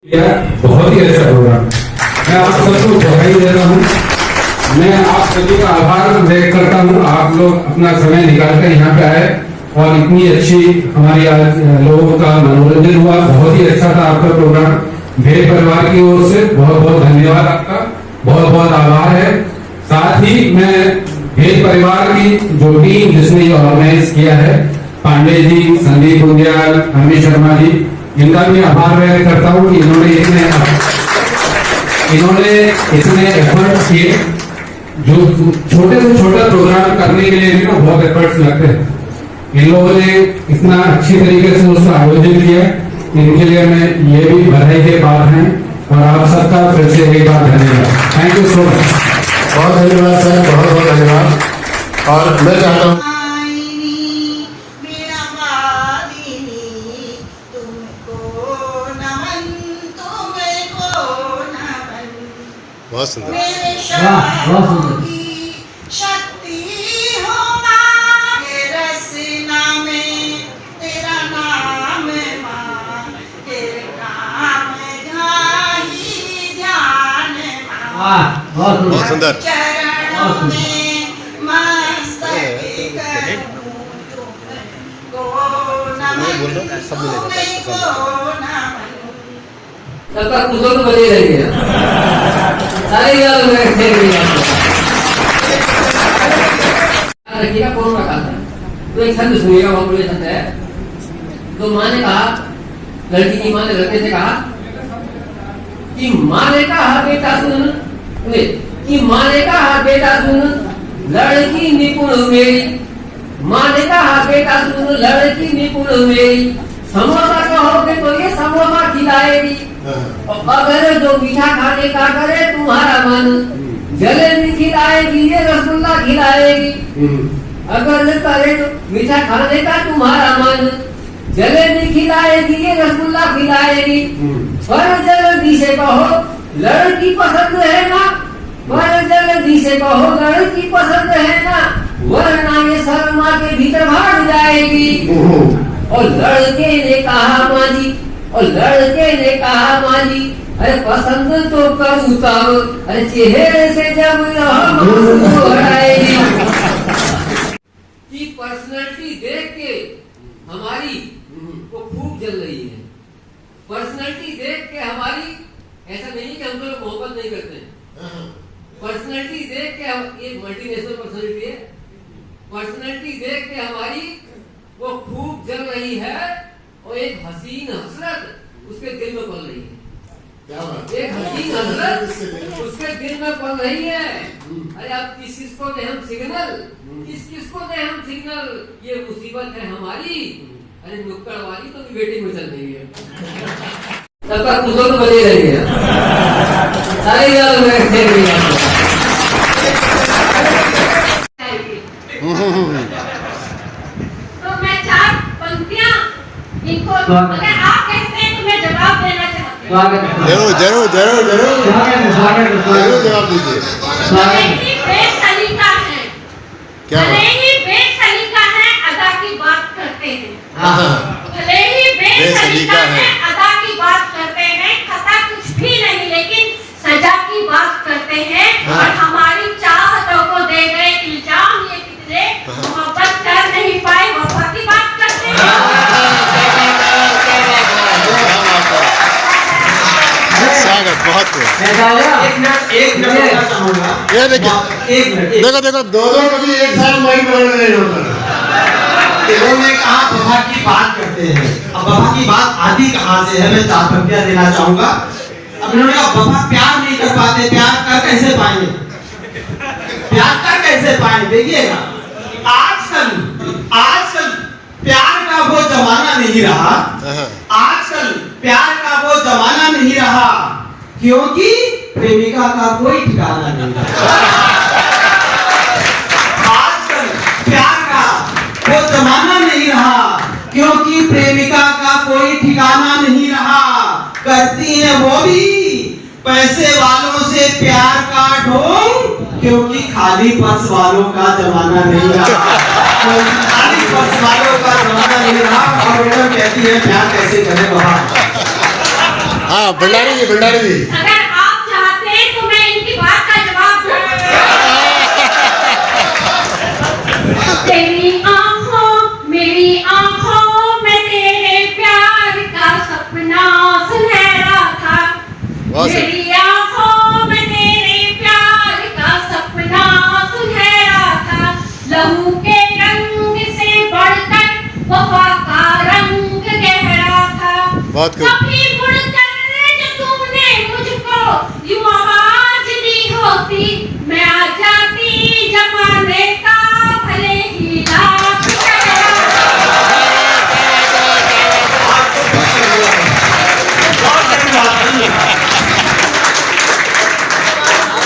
बहुत ही अच्छा प्रोग्राम। मैं आप सबको बधाई दे रहा हूँ। मैं आप सभी का आभार व्यक्त करता हूँ। आप लोग अपना समय निकाल कर यहाँ पे आए और इतनी अच्छी हमारी आज लोगों का मनोरंजन हुआ। बहुत ही अच्छा था आपका प्रोग्राम। भेद परिवार की ओर से बहुत बहुत धन्यवाद आपका, बहुत बहुत आभार है। साथ ही मैं भेद परिवार की जो टीम जिसने ये ऑर्गेनाइज किया है, पांडे जी, संदीप गुंजियाल, अमित शर्मा जी, इनका भी आभार व्यक्त करता हूँ कि इन्होंने इतने एफर्ट्स किए। जो छोटे से छोटा प्रोग्राम करने के लिए भी ना बहुत एफर्ट्स लगते हैं। इन लोगों ने इतना अच्छी तरीके से उसका आयोजन किया, इनके लिए मैं ये भी बधाई के पात्र हैं और आप सबका फिर से एक बार धन्यवाद। Thank you so much. बहुत धन्यवाद सर, बहुत बहुत धन्यवाद। और मैं चाहता हूँ बहुत सुंदर, बहुत सुंदर। शक्ति हो माँ के रसना में तेरा नाम माँ, तेरे नाम गाही ध्यान माँ, बहुत सुंदर। चरणों में मस्तक करूं तुमको नमन, तुमको नमन। सबका कुशल तो बने रहेंगे। सारे याद रखेंगे कौन का था। तो एक छंद सुनिएगा, बहुत बड़े छंद है। तो माँ ने कहा, लड़की की माँ ने लड़के से कहा कि माँ ने कहा बेटा सुन, कि माँ ने कहा बेटा सुन लड़की निपुण मेरी, माँ ने कहा बेटा सुन लड़की निपुण मेरी, समोसा कहोगे तो ये समोसा खिलाएगी, अगर जो मीठा खाने का करे तुम्हारा मन, जलेबी खिलाएगी ये रसगुल्ला खिलाएगी, अगर करे तो मीठा खाने का तुम्हारा मन, जलेबी खिलाएगी ये रसगुल्ला खिलाएगी, पर जल्दी से कहो लड़की पसंद है ना, पर जल्दी से कहो लड़की पसंद है ना, वरना ये शर्मा के भीतर भाग जाएगी। और लड़के ने कहा माँ जी, और लड़के ने कहा माँ जी, अरे पसंद तो करूँ तब, अरे चेहरे से जब हटाएगी। कि पर्सनैलिटी देख के हमारी वो खूब जल रही है। पर्सनैलिटी देख के हमारी, ऐसा नहीं कि हम लोग मोहब्बत नहीं करते हैं। पर्सनैलिटी देख के हम, एक मल्टीनेशनल पर्सनैलिटी है, पर्सनैलिटी देख के हमारी वो खूब जल रही है और एक हसीन हसरत उसके दिल में पल रही है। एक हसीन हसरत उसके दिल में पल रही है। अरे अब किस को दे हम सिग्नल, किस को दे हम सिग्नल, ये मुसीबत है हमारी। अरे नुक्कड़ वाली तो वेटिंग में चल रही है। सबका कुशल तो बने रहेंगे। सारे याद रखेंगे। इनको अगर आप कहते हैं तो मैं जवाब देना चाहती हूँ। जरूर जरूर जरूर जरूर जरूर जवाब दीजिए। भले बेसलीका है, भले ही बेसलीका है, अदा की बात करते हैं। भले ही बेसलीका है, अदा की बात करते हैं। खता कुछ भी नहीं लेकिन सजा की बात करते हैं। और हमारी चाहतों को दे गए इल्जाम ये कितने मोहब्बत कर नहीं पाए, वफा की बात करते हैं। बहुत एक मिनट चाहूंगा। ये देखो देखो दोनों को भी एक साथ माइक पकड़ने नहीं होता। इन्होंने कहा बबा की बात करते हैं। अब बबा की बात आती कहाँ से है, मैं 4 पंक्तियां देना चाहूंगा। अब इन्होंने कहा बबा प्यार नहीं कर पाते, प्यार कर कैसे पाएंगे, प्यार कर कैसे पाएंगे। देखिएगा आजकल प्यार का वो जमाना नहीं रहा, आजकल प्यार का वो जमाना नहीं रहा, क्योंकि प्रेमिका का कोई ठिकाना नहीं रहा। आजकल प्यार का वो जमाना नहीं रहा, क्योंकि प्रेमिका का कोई ठिकाना नहीं रहा। करती है वो भी पैसे वालों से प्यार का ढोंग, क्योंकि खाली पर्स वालों का जमाना नहीं रहा, खाली पर्स वालों का जमाना नहीं रहा। और मैडम कहती है प्यार कैसे करें बाबा। हाँ भंडारी जी अगर आप चाहते हैं तो मैं इनकी बात का जवाब दूं। तेरी आंखों मेरी आंखों में तेरे प्यार का सपना सुनहरा था। मेरी आंखों में तेरे प्यार का सपना सुनहरा था। लहू के रंग से बढ़कर वफा का रंग गहरा था। कभी मुड़कर जो तूने मुझको यूं आवाज दी होती, मैं आ जाती जमाने का भले ही लाख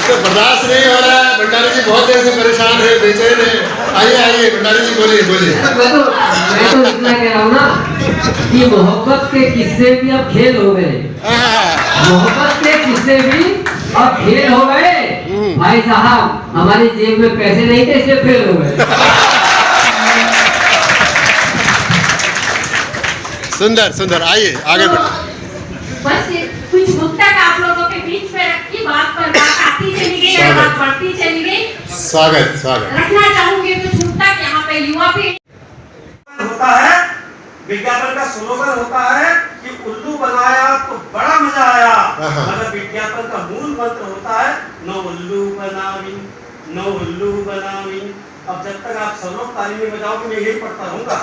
तो बर्दाश्त नहीं हो रहा है। भंडारी जी बहुत देर से परेशान है, बेचैन है। आइए भंडारी जी बोलिए। मैं तो इतना कह रहा हूँ ना कि मोहब्बत के किस्से भी अब खेल हो गए। मोहब्बत के किस्से भी अब खेल हो गए। भाई साहब हमारी जेब में पैसे नहीं थे इसलिए फेल हो गए। सुंदर आइए आगे बढ़िए। बस कुछ मुद्दा आप लोगों के बीच में रखी, बात पर बात आती चली गई और बात बढ़ती चली गई। स्वागत रखना चाहूंगी कुछ मुद्दा यहाँ पे युवा भी होता है। विज्ञापन का स्लोगन होता है कि उल्लू बनाया तो बड़ा मजा आया, मगर विज्ञापन का मूल मंत्र होता है नो उल्लू बनावी, नो उल्लू बनावी। अब जब तक आप सब लोग ताली नहीं बजाओगे मैं यही पढ़ता रहूंगा।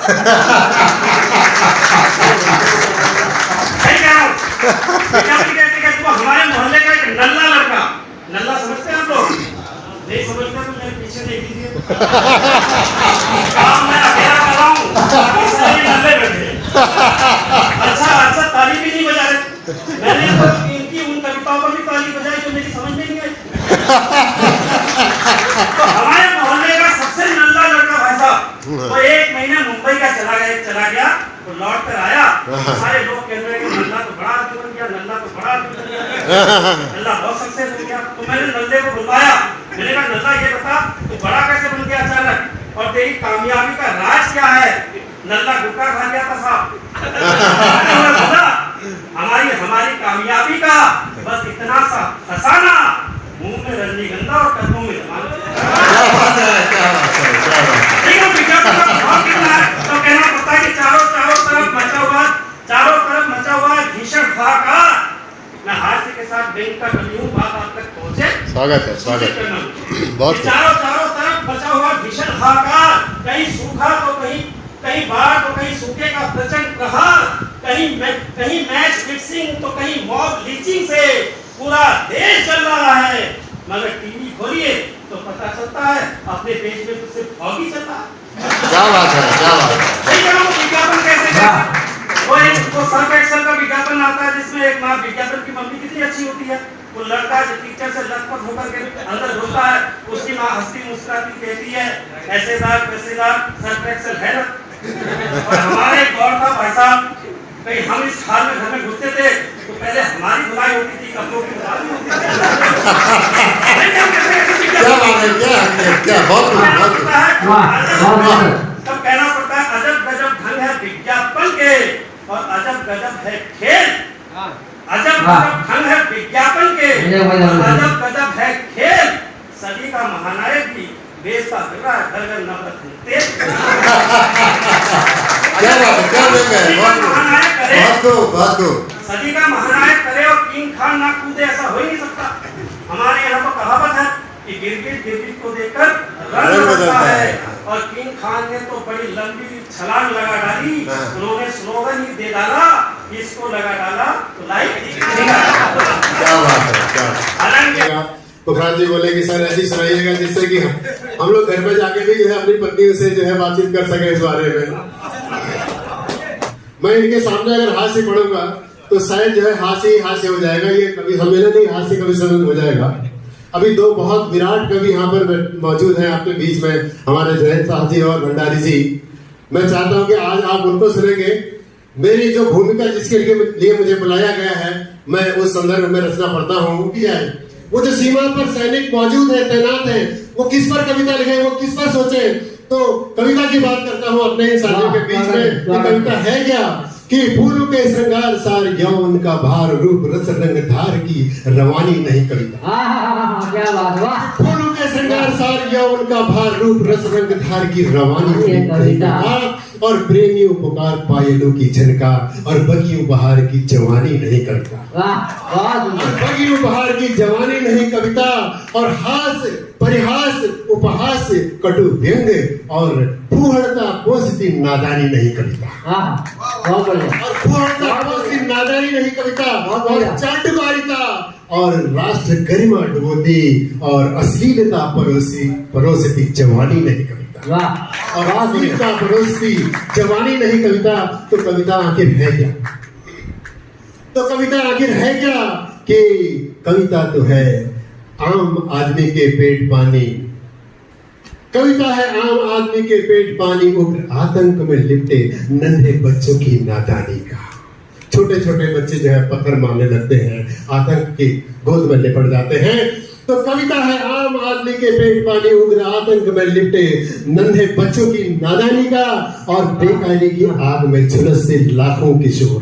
हमारे मोहल्ले का एक नल्ला लड़का, नल्ला समझते हैं आप लोग? नहीं समझते तो मेरे पीछे देख लीजिए। काम मैं अकेला कर रहा हूँ, नल्ले बैठे। अच्छा ताली भी नहीं बजा रहे। मैंने इनकी उन कविताओं पर भी ताली बजाई जो मेरी समझ में नहीं आई। तो हमारे मोहल्ले का सबसे नल्ला लड़का भाई साहब, वो 1 महीना मुंबई का चला गया, तो लौट कर आया। सारे लोग कह रहे हैं नल्ला तो बड़ा आदमी बन गया, नल्ला तो बड़ा आदमी बन गया, नल्ला बहुत सक्सेस हो गया। तो मैंने नल्ले को बुलवाया, मैंने कहा नल्ला ये बता तू बड़ा कैसे बन गया अचानक, और तेरी कामयाबी का राज क्या है? नल्ला गुटखा खा गया था साहब। हमारी कामयाबी का बस इतना सा फसाना, मुंह में रजनीगंधा और कदमों में धमाल। तो कहना पड़ता है कि चारों तरफ मचा हुआ है भीषण हाहाकार। मैं हास्य के साथ बैंक का कभी हूँ, बात आप तक पहुँचे। स्वागत है बहुत। चारों तरफ मचा हुआ भीषण हाहाकार, कहीं सूखा तो कहीं बाढ़ तो कहीं सूखे का प्रचंड प्रहार, कहीं मैच फिक्सिंग तो कहीं मॉब लीचिंग से पूरा देश चल रहा है। मगर टीवी खोलिए तो पता चलता है अपने देश में तो सिर्फ फॉग ही चलता है। क्या बात है। विज्ञापन कैसे वो सर्फ एक्सेल का विज्ञापन आता है जिसमें एक माँ विज्ञापन की मम्मी कितनी अच्छी होती है, वो लड़का जो टीचर से लटपट होकर के अंदर घुसता है, उसकी माँ हंसती मुस्कुराती कहती है ऐसे दाग वैसे दाग सर्फ एक्सेल है ना। और हमारे दौर था भाई साहब, कहीं हम इस हाल में घर में घुसते थे तो पहले हमारी धुलाई होती थी, कपड़ों की धुलाई होती थी। तब कहना पड़ता है अजब गजब ढंग है विज्ञापन के और अजब गजब है खेल। अजब गजब ढंग है विज्ञापन के और अजब गजब है खेल। सदी का महानायक भी बेचता फिर रहा है घर नफरत तेज। सदी का महानायक करे और किंग खान ना कूदे, ऐसा हो ही नहीं सकता। हमारे यहाँ तो कहावत है कि गिरगिट को देखकर रंग बदलता है, और किंग खान ने तो बड़ी लंबी छलांग लगा डाली। उन्होंने स्लोगन ही दे डाला, इसको लगा डाला तो लाइक। क्या बात है। पुखराज जी बोले कि सर ऐसी सुनाइएगा जिससे कि हम लोग घर पे जाके भी जो है अपनी पत्नी से जो है बातचीत कर सके इस बारे में। मैं इनके सामने अगर हास्य पढ़ूंगा तो शायद जो है हास्य हो जाएगा, ये कभी सम्मेलन नहीं, हास्य कभी सम्मेलन हो जाएगा। अभी दो बहुत विराट कवि यहाँ पर मौजूद हैं आपके बीच में, हमारे जयंत साहब जी और भंडारी जी। मैं चाहता हूँ कि आज आप उनको सुनेंगे। मेरी जो भूमिका जिसके लिए मुझे बुलाया गया है, मैं उस संदर्भ में रचना पढ़ता हूँ। वो जो सीमा पर सैनिक मौजूद है, तैनात है, वो किस पर कविता लिखे, वो किस पर सोचे। तो कविता की बात करता हूँ अपने इन साथियों के बीच में। ये कविता है क्या? कि फूलों के श्रृंगार सार यौवन का भार रूप रस रंग धार की रवानी नहीं कविता। क्या बात, वाह। फूलों के श्रृंगार सार यौवन का भार रूप रस रंग धार की रवानी नहीं कविता। और प्रेमियों पुकार पायलों की झनकार और बगियों बहार की जवानी नहीं कविता। और बगियों बहार की जवानी नहीं कविता। और हास परिहास उपहास कटु व्यंग और फूहड़ता पोषती नादानी नहीं कविता। और फूहड़ता पोषती नादानी नहीं कविता। और चाटुकारिता और राष्ट्र गरिमा डुबोती और अश्लीलता परोसती जवानी नहीं कविता। और अश्लीलता परोसती जवानी नहीं कविता। तो कविता आखिर है क्या? तो कविता आखिर है क्या? कि कविता तो है आम आदमी के पेट पानी। कविता है आम आदमी के पेट पानी, उग्र आतंक में लिपटे नन्हे बच्चों की नादानी का। छोटे छोटे बच्चे जो है पत्थर मारने लगते हैं, आतंक की गोद में लिपट जाते हैं। तो कविता है आम आदमी के पेट पानी, उग्र आतंक में लिपटे नन्हे बच्चों की नादानी का। और बेकायदे की आग में झुलसते लाखों किशोर।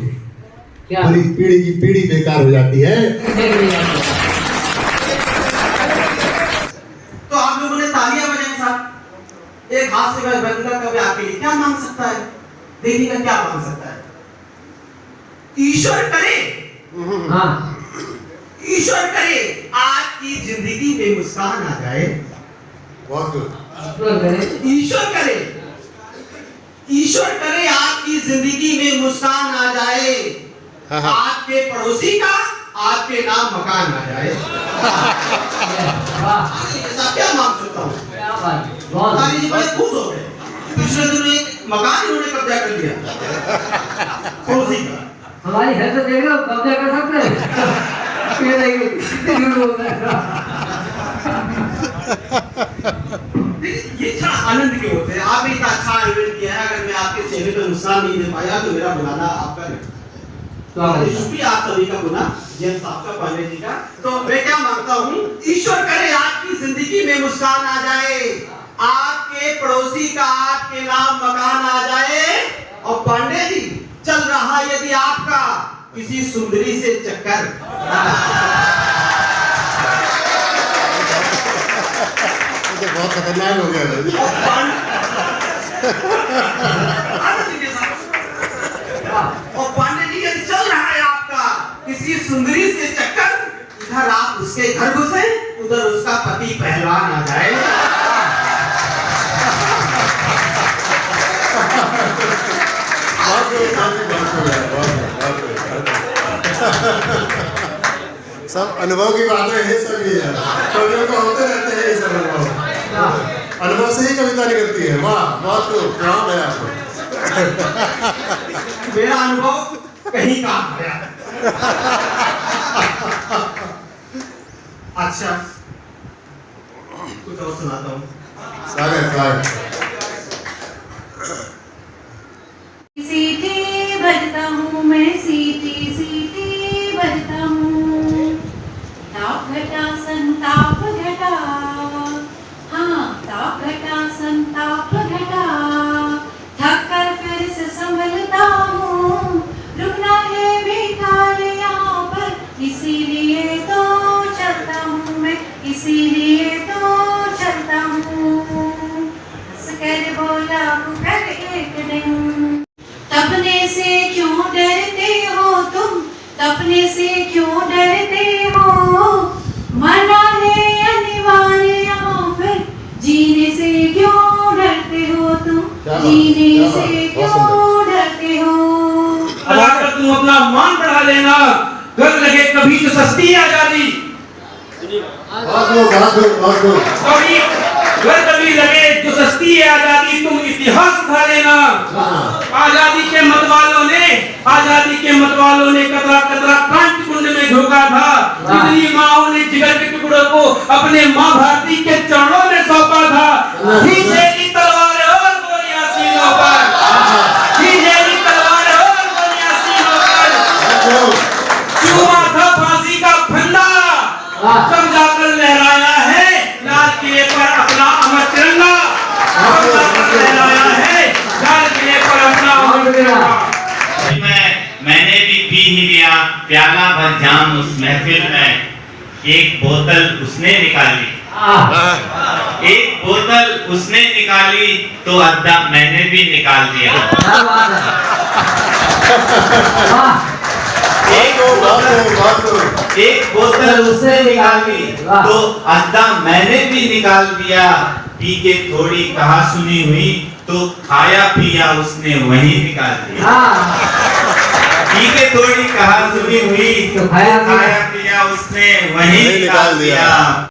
पूरी पीढ़ी की पीढ़ी बेकार हो जाती है। तो आप लोगों ने तालियां बजाई साहब। एक हाथ से बंदा कभी आपके लिए क्या मांग सकता है? देखिएगा क्या मांग सकता है। ईश्वर करे, ईश्वर करे आपकी जिंदगी में मुस्कान आ जाए। बहुत गुड। ईश्वर करे, ईश्वर करे आपकी जिंदगी में मुस्कान आ जाए। आपके पड़ोसी का आपके नाम मकान आ जाए। ऐसा क्या मांग सकता हूँ? जी बड़े खुश हो गए। पिछले दिनों एक मकान इन्होंने कब्जा कर लिया पड़ोसी का। हमारी हैसियत देख लो, कब्जा कर सकते हैं। ये क्षण आनंद के होते हैं। आपने इतना अच्छा इवेंट किया है, अगर मैं आपके चेहरे पर नुकसान नहीं दे पाया तो मेरा बुलाना आपका नहीं। तो शुक्रिया आप सभी का गुना, जैन साहब का, पांडे जी का। तो मैं क्या मांगता हूँ, ईश्वर करे आपकी जिंदगी में मुस्कान आ जाए, आपके पड़ोसी का आपके नाम मकान आ जाए। और पांडे जी चल रहा यदि आपका किसी सुंदरी से चक्कर, तो बहुत खतरनाक हो गया। और पांडे जी यदि चल रहा है आपका किसी सुंदरी से चक्कर, इधर आप उसके घर घुसे, उधर उसका पति पहलवान आ जाए। सब अनुभव की बातें हैं सब। ये कवियों को होते रहते हैं ये सब अनुभव। अनुभव से ही कविता निकलती है। वाह, बहुत प्रणाम है आपको। मेरा अनुभव कहीं काम गया। अच्छा कुछ और सुनाता हूँ। सागर सीटी बजता हूँ मैं, सीटी सीटी बजता हूँ। ताप घटा संताप घटा, हाँ ताप घटा संताप घटा। थक कर फिर से संभलता हूँ, रुकना है बेकार यहाँ पर, इसीलिए तो चलता हूँ मैं, इसीलिए तो चलता हूँ। हंस कर बोला पुकार एक दिन, तपने से क्यों डरते हो तुम, तपने से क्यों डरते हो। मरना है अनिवार्य यहाँ फिर, जीने से क्यों डरते हो तुम, जीने से क्यों डरते हो। अब आकर तुम अपना मान बढ़ा लेना, कर लगे कभी तो सस्ती आजादी। कभी लगे जो सस्ती है आजादी, तुम इतिहास उठा लेना। आजादी के मतवालों ने कतरा कतरा कांट कुंड में झोंका था। जितनी माओं ने जिगर के टुकड़ों को अपने माँ भारती के चरणों में सौंपा था। खींचेगी तलवार और गोलियां सीनों पर, खींचेगी तलवार और गोलियां सीनों पर। चूमा था फांसी का फंदा, तब जाकर लहराया है लाल किले पर अपना अमर तिरंगा। तब जाकर लहराया है लाल किले पर अपना अमर तिरंगा। मैं महफिल में एक बोतल उसने निकाली, एक बोतल उसने निकाली तो अद्दा मैंने भी निकाल दिया। एक बोतल उसने निकाली तो अद्दा मैंने भी निकाल दिया। पी के थोड़ी कहा सुनी हुई तो खाया पिया उसने वही निकाल दिया। पी के थोड़ी कहा सुनी हुई तो खाया पिया उसने वही निकाल दिया।